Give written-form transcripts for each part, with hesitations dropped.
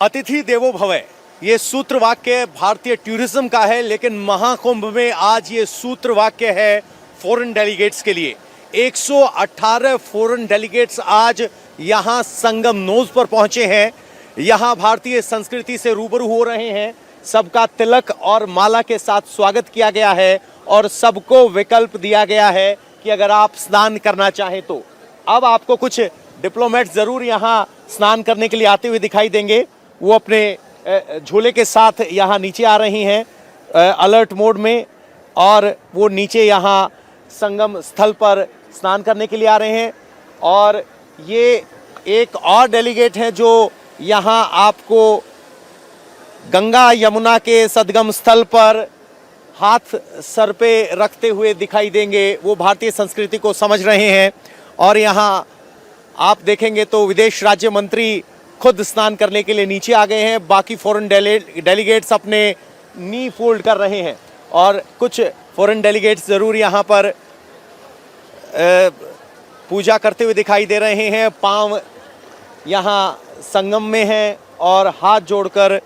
अतिथि देवो भव, ये सूत्र वाक्य भारतीय टूरिज्म का है, लेकिन महाकुंभ में आज ये सूत्र वाक्य है फॉरेन डेलीगेट्स के लिए। 118 फॉरेन डेलीगेट्स आज यहाँ संगम नोज पर पहुंचे हैं। यहाँ भारतीय संस्कृति से रूबरू हो रहे हैं। सबका तिलक और माला के साथ स्वागत किया गया है और सबको विकल्प दिया गया है कि अगर आप स्नान करना चाहें तो। अब आपको कुछ डिप्लोमेट जरूर यहाँ स्नान करने के लिए आते हुए दिखाई देंगे। वो अपने झोले के साथ यहाँ नीचे आ रही हैं अलर्ट मोड में, और वो नीचे यहाँ संगम स्थल पर स्नान करने के लिए आ रहे हैं। और ये एक और डेलीगेट हैं जो यहाँ आपको गंगा यमुना के सदगम स्थल पर हाथ सर पे रखते हुए दिखाई देंगे। वो भारतीय संस्कृति को समझ रहे हैं। और यहाँ आप देखेंगे तो विदेश राज्य मंत्री खुद स्नान करने के लिए नीचे आ गए हैं। बाकी फॉरेन डेलीगेट्स अपने नी फोल्ड कर रहे हैं और कुछ फॉरेन डेलीगेट्स ज़रूर यहाँ पर पूजा करते हुए दिखाई दे रहे हैं। पांव यहाँ संगम में हैं और हाथ जोड़कर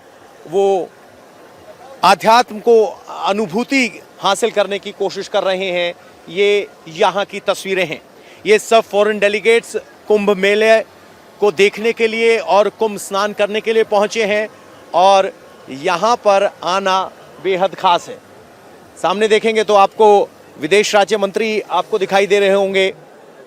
वो आध्यात्म को अनुभूति हासिल करने की कोशिश कर रहे हैं। ये यहाँ की तस्वीरें हैं। ये सब फॉरेन डेलीगेट्स कुंभ मेले को देखने के लिए और कुंभ स्नान करने के लिए पहुँचे हैं और यहाँ पर आना बेहद खास है। सामने देखेंगे तो आपको विदेश राज्य मंत्री आपको दिखाई दे रहे होंगे,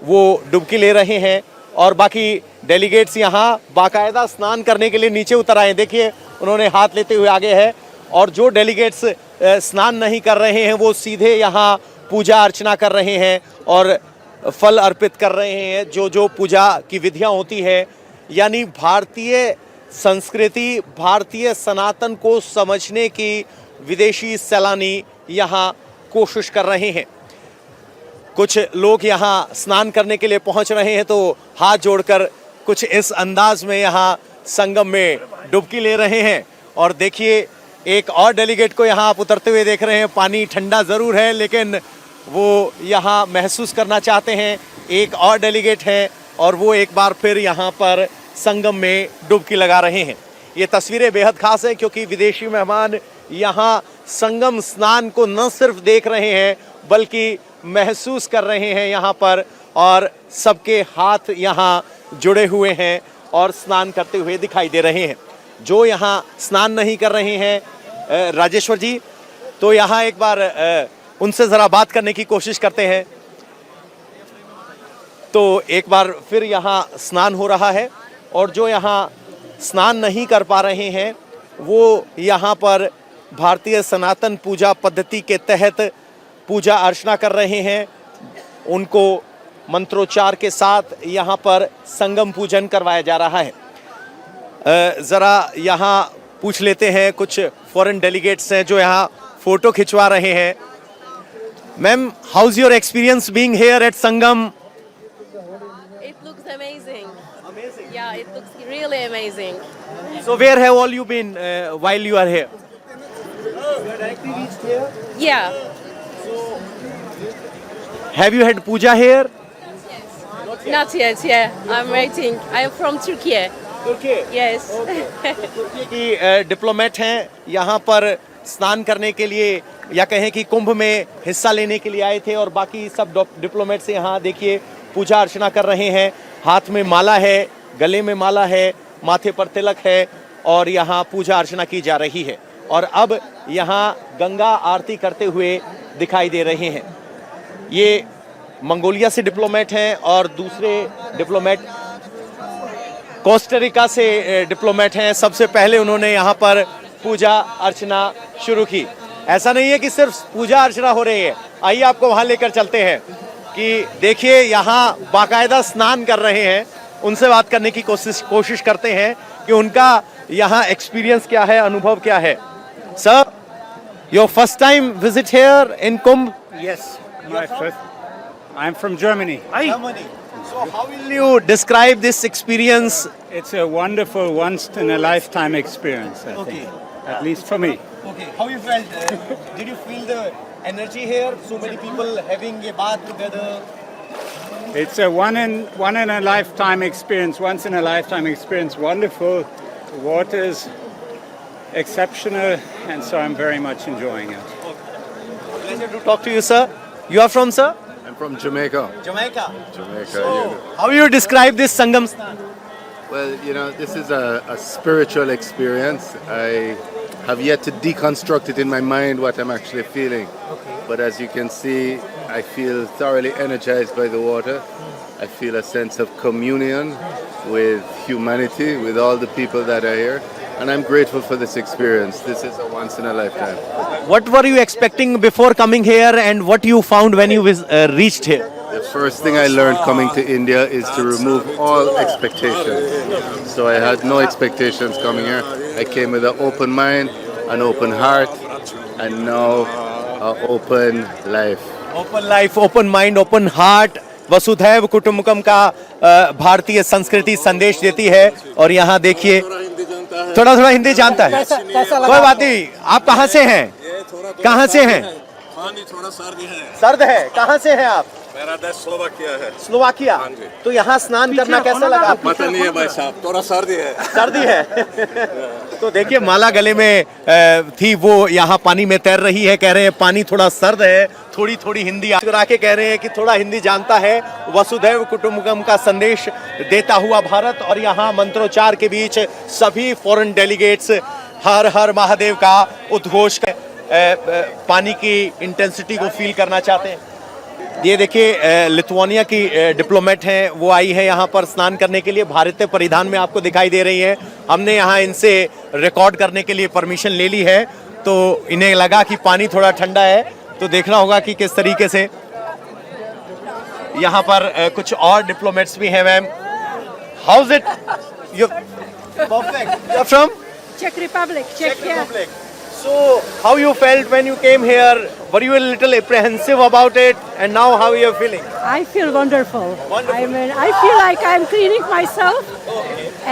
वो डुबकी ले रहे हैं और बाकी डेलीगेट्स यहाँ बाकायदा स्नान करने के लिए नीचे उतर आए। देखिए उन्होंने हाथ लेते हुए आगे है। और जो डेलीगेट्स स्नान नहीं कर रहे हैं वो सीधे यहाँ पूजा अर्चना कर रहे हैं और फल अर्पित कर रहे हैं, जो पूजा की विधियाँ होती है। यानी भारतीय संस्कृति, भारतीय सनातन को समझने की विदेशी सैलानी यहाँ कोशिश कर रहे हैं। कुछ लोग यहाँ स्नान करने के लिए पहुँच रहे हैं तो हाथ जोड़कर कुछ इस अंदाज में यहाँ संगम में डुबकी ले रहे हैं। और देखिए एक और डेलीगेट को यहाँ आप उतरते हुए देख रहे हैं। पानी ठंडा ज़रूर है लेकिन वो यहाँ महसूस करना चाहते हैं। एक और डेलीगेट है और वो एक बार फिर यहाँ पर संगम में डुबकी लगा रहे हैं। ये तस्वीरें बेहद खास हैं क्योंकि विदेशी मेहमान यहाँ संगम स्नान को न सिर्फ देख रहे हैं बल्कि महसूस कर रहे हैं यहाँ पर, और सबके हाथ यहाँ जुड़े हुए हैं और स्नान करते हुए दिखाई दे रहे हैं। जो यहाँ स्नान नहीं कर रहे हैं राजेश्वर जी, तो यहाँ एक बार उनसे ज़रा बात करने की कोशिश करते हैं। तो एक बार फिर यहाँ स्नान हो रहा है और जो यहाँ स्नान नहीं कर पा रहे हैं वो यहाँ पर भारतीय सनातन पूजा पद्धति के तहत पूजा अर्चना कर रहे हैं। उनको मंत्रोच्चार के साथ यहाँ पर संगम पूजन करवाया जा रहा है। ज़रा यहाँ पूछ लेते हैं, कुछ फॉरेन डेलीगेट्स हैं जो यहाँ फ़ोटो खिंचवा रहे हैं। Ma'am, how is your experience being here eight Sangam? It looks amazing. Amazing. Yeah, it looks really amazing. So where have all you been while you are here? You are directly reached here? Yeah. Have you had puja here? Not yet. Yeah, I'm waiting. I am from Turkey. Turkey? Yes. Turkey की diplomat हैं, यहाँ पर स्नान करने के लिए या कहें कि कुंभ में हिस्सा लेने के लिए आए थे और बाकी सब डिप्लोमेट्स यहाँ देखिए पूजा अर्चना कर रहे हैं। हाथ में माला है, गले में माला है, माथे पर तिलक है और यहाँ पूजा अर्चना की जा रही है। और अब यहाँ गंगा आरती करते हुए दिखाई दे रहे हैं। ये मंगोलिया से डिप्लोमेट हैं और दूसरे डिप्लोमेट कोस्टारिका से डिप्लोमेट हैं। सबसे पहले उन्होंने यहाँ पर पूजा अर्चना शुरू की। ऐसा नहीं है कि सिर्फ पूजा अर्चना हो रही है, आइए आपको वहाँ लेकर चलते हैं कि देखिए यहाँ बाकायदा स्नान कर रहे हैं। उनसे बात करने की कोशिश करते हैं कि उनका यहाँ एक्सपीरियंस क्या है, अनुभव क्या है। Sir, your first time visit here in Kumbh? Yes, my first. I'm from Germany. Germany. So how will you describe this experience? It's a wonderful, once-in-a-lifetime experience, I Okay. think. At least for me. Okay, how you felt? Did you feel the energy here? So many people having a bath together. It's a one in a lifetime experience, once in a lifetime experience. Wonderful. The water is exceptional, and so I'm very much enjoying it. Pleasure to talk to you, sir. You are from, sir? I'm from Jamaica. Jamaica. Jamaica, So, you know. how you describe this Sangam Snan? Well, you know, this is a spiritual experience. I have yet to deconstruct it in my mind what I'm actually feeling. But as you can see, I feel thoroughly energized by the water. I feel a sense of communion with humanity, with all the people that are here. And I'm grateful for this experience. This is a once in a lifetime. What were you expecting before coming here, and what you found when you reached here? The first thing I learned coming to India is to remove all expectations. So I had no expectations coming here. I came with an open mind, an open heart, and now an open life. Open life, open mind, open heart, वसुधैव कुटुंबकम का भारतीय संस्कृति संदेश देती है। और यहाँ देखिए, थोड़ा थोड़ा हिंदी जानता है, कोई बात नहीं। आप कहाँ से हैं? कहाँ से हैं? थोड़ा सर्दी है। सर्द है। कहाँ से हैं आप? मेरा देश स्लोवाकिया है। स्लोवाकिया। तो यहाँ स्नान करना कैसा लगा आपको? पता नहीं है भाई साहब, थोड़ा सर्दी है। सर्दी है। तो देखिए, माला गले में थी, वो यहाँ पानी में तैर रही है। कह रहे हैं पानी थोड़ा सर्द है। थोड़ी थोड़ी हिंदी चुरा के कह रहे हैं कि थोड़ा हिंदी जानता है। वसुधैव कुटुंबकम का संदेश देता हुआ भारत, और यहाँ मंत्रोच्चार के बीच सभी फॉरेन डेलीगेट्स हर हर महादेव का उद्घोष पानी की इंटेंसिटी को फील करना चाहते हैं। ये देखिए, लिथुआनिया की डिप्लोमेट हैं, वो आई है यहाँ पर स्नान करने के लिए। भारतीय परिधान में आपको दिखाई दे रही है। हमने यहाँ इनसे रिकॉर्ड करने के लिए परमिशन ले ली है, तो इन्हें लगा कि पानी थोड़ा ठंडा है, तो देखना होगा कि किस तरीके से। यहाँ पर कुछ और डिप्लोमेट्स भी हैं। Ma'am, how is it? You perfect. You are from Czech Republic, Czechia. So, how you felt when you came here? Were you a little apprehensive about it? And now how you are feeling? I feel wonderful. Wonderful. I mean, I feel like I'm cleaning myself,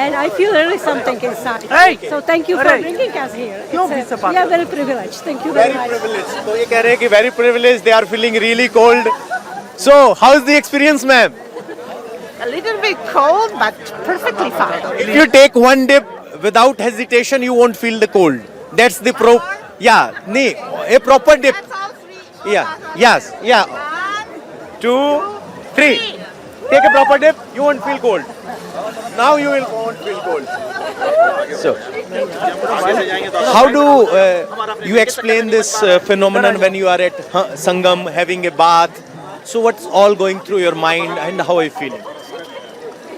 and I feel really something inside. So thank you for bringing us here. We are very privileged. Thank you very much. privileged. तो ये कह रहे हैं कि very privileged. They are feeling really cold. So, how is the experience, ma'am? A little bit cold, but perfectly fine. If you take one dip without hesitation, you won't feel the cold. That's the yeah, a proper dip. Yeah, yes, yeah. 2, 3. Take a proper dip, you won't feel cold. Now you won't feel cold. So, how do you explain this phenomenon when you are at Sangam having a bath? So what's all going through your mind, and how are you feeling?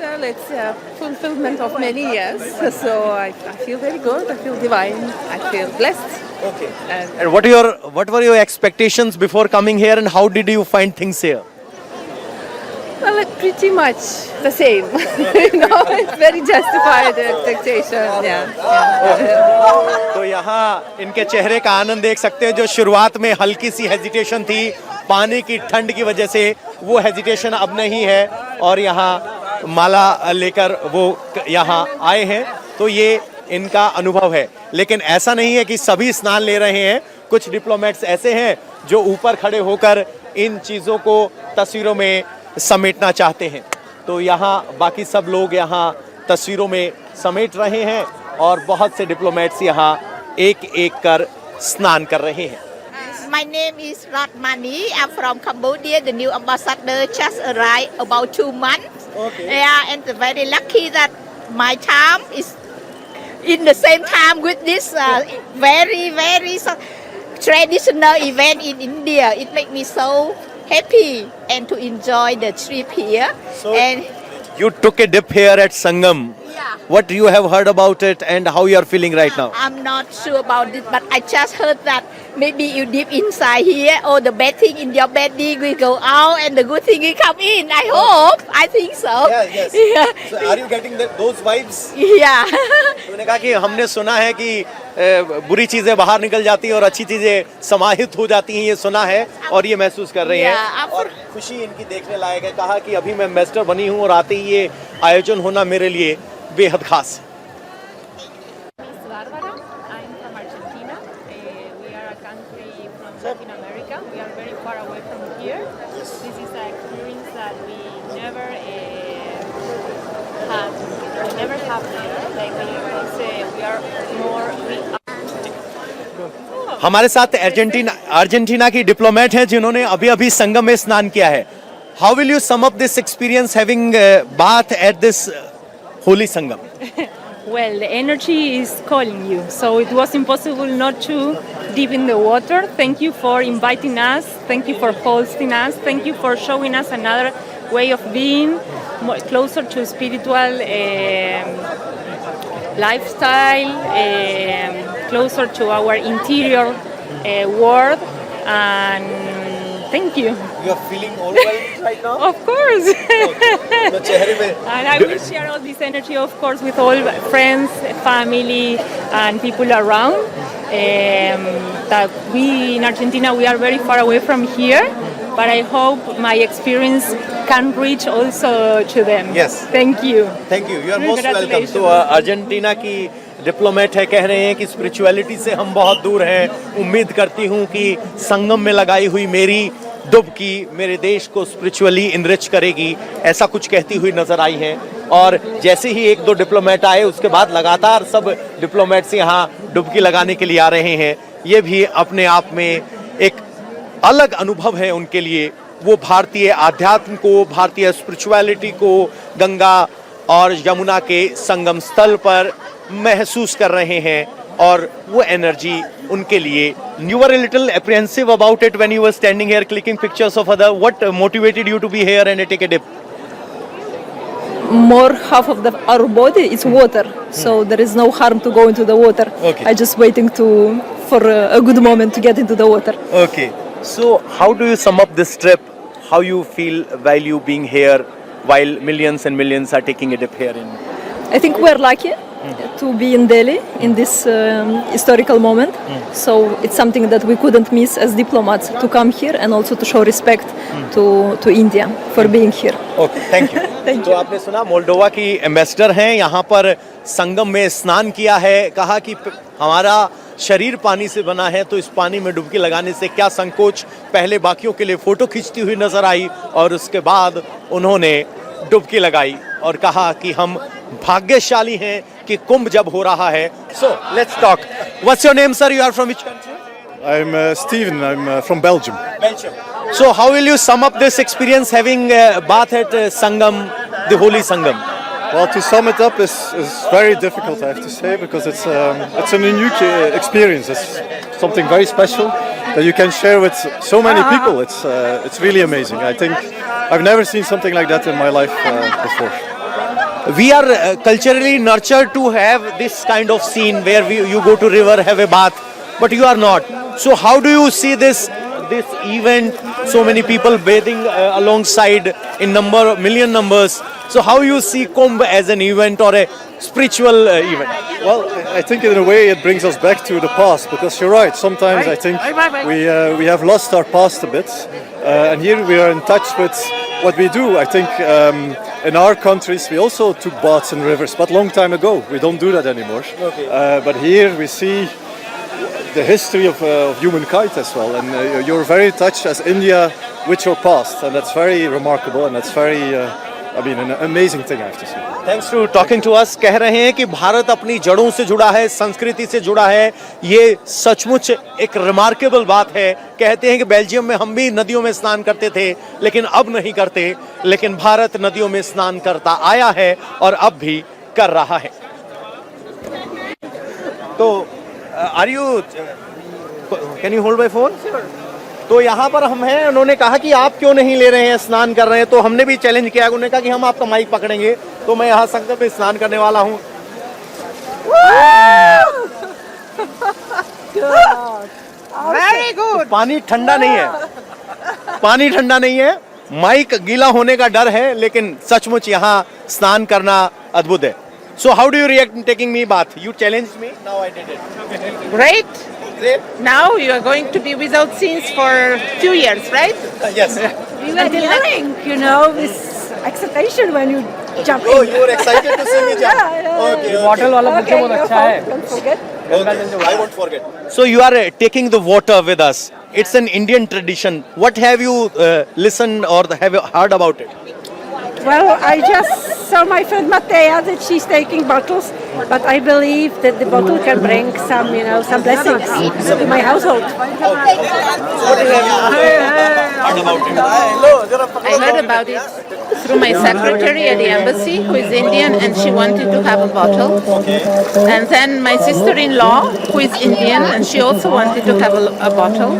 Well, it's a fulfillment of many years, so I feel very good. I feel divine. I feel blessed. Okay. And And what were your expectations before coming here, and how did you find things here? well, it's pretty much the same. It's very justified expectation. Yeah. तो यहाँ इनके चेहरे का आनंद देख सकते हैं। जो शुरुआत में हल्की सी हेजिटेशन थी पानी की ठंड की वजह से, वो हेजिटेशन अब नहीं है, और यहाँ माला लेकर वो यहाँ आए हैं, तो ये इनका अनुभव है। लेकिन ऐसा नहीं है कि सभी स्नान ले रहे हैं। कुछ डिप्लोमेट्स ऐसे हैं जो ऊपर खड़े होकर इन चीज़ों को तस्वीरों में समेटना चाहते हैं। तो यहाँ बाकी सब लोग यहाँ तस्वीरों में समेट रहे हैं, और बहुत से डिप्लोमेट्स यहाँ एक एक कर स्नान कर रहे हैं। My name is Ratmani. I'm from Cambodia. The new ambassador just arrived about 2 months. Okay. Yeah, and very lucky that my time is in the same time with this very, very traditional event in India. It makes me so happy and to enjoy the trip here. So, and you took a dip here at Sangam. yeah. What you have heard about it, and how you are feeling right now? I'm not sure about it, but I just heard that maybe you dip inside here, or the bad thing in your body will go out, and the good thing will come in. I hope. I think so. Yes. Yeah. So are you getting those vibes? Yeah. उन्होंने कहा कि हमने सुना है कि बुरी चीजें बाहर निकल जाती हैं और अच्छी चीजें समाहित हो जाती हैं, ये सुना है और ये महसूस कर रही हैं। और खुशी इनकी देखने लायक है। कहा कि अभी मैं एम्बेसडर बनी हूँ और आते ही ये आयोजन होना मेरे लिए बेहद खास है। Miss Barbara, I'm from Argentina. We are a country from Latin America. We are very far away from here. This is an experience that we never we never have there. Like we are more. हमारे साथ Argentina की diplomat हैं जिन्होंने अभी अभी संगम में स्नान किया है. How will you sum up this experience having bath at this Holi Sangam? Well, the energy is calling you, so it was impossible not to dip in the water. Thank you for inviting us. Thank you for hosting us. Thank you for showing us another way of being, more closer to spiritual lifestyle, closer to our interior world. And thank you. You are feeling overwhelmed right now? Of course. तो चेहरे में And I will share all this energy, of course, with all friends, family, and people around. That we in Argentina, we are very far away from here, but I hope my experience can reach also to them. Yes. Thank you. Thank you. You are most welcome. Congratulations. तो Argentina की diplomat है, कह रहे हैं कि spirituality से हम बहुत दूर हैं. उम्मीद करती हूँ कि संगम में लगाई हुई मेरी डुबकी मेरे देश को स्पिरिचुअली इनरिच करेगी, ऐसा कुछ कहती हुई नजर आई हैं. और जैसे ही एक दो डिप्लोमेट आए उसके बाद लगातार सब डिप्लोमेट्स यहाँ डुबकी लगाने के लिए आ रहे हैं. ये भी अपने आप में एक अलग अनुभव है उनके लिए. वो भारतीय आध्यात्म को, भारतीय स्पिरिचुअलिटी को गंगा और यमुना के संगम स्थल पर महसूस कर रहे हैं और वो एनर्जी उनके लिए. You were a little apprehensive about it when you were standing here clicking pictures of other. What motivated you to be here and take a dip? More half of our body is water, so there is no harm to go into the water. Okay. I'm just waiting for a good moment to get into the water. Okay. So how do you sum up this trip? How you feel while you being here, while millions and millions are taking a dip here in? I think we're lucky to be in Delhi in this historical moment. So it's something that we couldn't miss as diplomats to come here and also to show respect to India for being here. Okay, thank you. Thank तो you. आपने सुना Moldova की ambassador हैं, यहाँ पर संगम में स्नान किया है. कहा कि हमारा शरीर पानी से बना है तो इस पानी में डुबकी लगाने से क्या संकोच. पहले बाकियों के लिए फोटो खींचती हुई नजर आई और उसके बाद उन्होंने डुबकी लगाई और कहा कि हम भाग्यशाली हैं कि कुंभ जब हो रहा है. So let's talk. What's your name sir? You are from which country? I'm Steven. I'm from Belgium. Belgium. So how will you sum up this experience having bath at Sangam, the holy Sangam? Well, to sum it up is very difficult, I have to say, because it's a unique experience. It's something very special that you can share with so many people. It's really amazing. I think I've never seen something like that in my life before. We are culturally nurtured to have this kind of scene where you go to river, have a bath, but you are not. So how do you see this event? So many people bathing alongside in million numbers. So how you see Kumbh as an event or a spiritual event? Well, I think in a way it brings us back to the past, because you're right. Sometimes I think we have lost our past a bit, and here we are in touch with what we do. I think in our countries we also took baths in rivers, but long time ago. We don't do that anymore. Okay. But here we see the history of humankind as well, and you're very touched as India with your past, and that's very remarkable, and that's very an amazing thing, I have to say. Thanks for talking to us. कह रहे हैं कि भारत अपनी जड़ों से जुड़ा है, संस्कृति से जुड़ा है. ये सचमुच एक रिमार्केबल बात है. कहते हैं कि बेल्जियम में हम भी नदियों में स्नान करते थे लेकिन अब नहीं करते, लेकिन भारत नदियों में स्नान करता आया है और अब भी कर रहा है. तो are you can you hold my phone? तो यहाँ पर हम हैं. उन्होंने कहा कि आप क्यों नहीं ले रहे हैं, स्नान कर रहे हैं. तो हमने भी चैलेंज किया. उन्होंने कहा कि हम आपका माइक पकड़ेंगे. तो मैं यहाँ संगम में स्नान करने वाला हूँ. Very good. पानी ठंडा नहीं है, पानी ठंडा नहीं है. माइक गीला होने का डर है, लेकिन सचमुच यहाँ स्नान करना अद्भुत है. So how do you react in taking me bath? You challenged me, now I did it. Great. Great. Now you are going to be without sins for 2 years, right? Yes. We were yelling, with excitation when you jump Oh, in. you were excited to see me jump. Okay. Bottle वाला मुझे बहुत अच्छा है. Don't forget. Okay. I won't forget. So you are taking the water with us. It's an Indian tradition. What have you listened or have you heard about it? Well, I just saw my friend Matea that she's taking bottles, but I believe that the bottle can bring some, some blessings to my household. I heard about it through my secretary at the embassy, who is Indian, and she wanted to have a bottle. And then my sister-in-law, who is Indian, and she also wanted to have a bottle.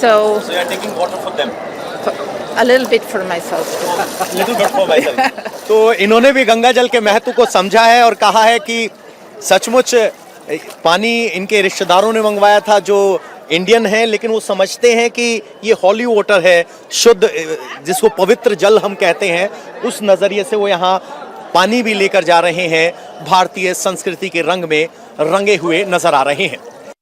So you are taking water for them. A little bit for myself. Little bit for myself. तो इन्होंने भी गंगा जल के महत्व को समझा है और कहा है कि सचमुच पानी इनके रिश्तेदारों ने मंगवाया था जो इंडियन है, लेकिन वो समझते हैं कि ये हॉली वाटर है, शुद्ध, जिसको पवित्र जल हम कहते हैं, उस नज़रिए से वो यहाँ पानी भी लेकर जा रहे हैं, भारतीय संस्कृति के रंग में रंगे हुए नजर आ रहे हैं।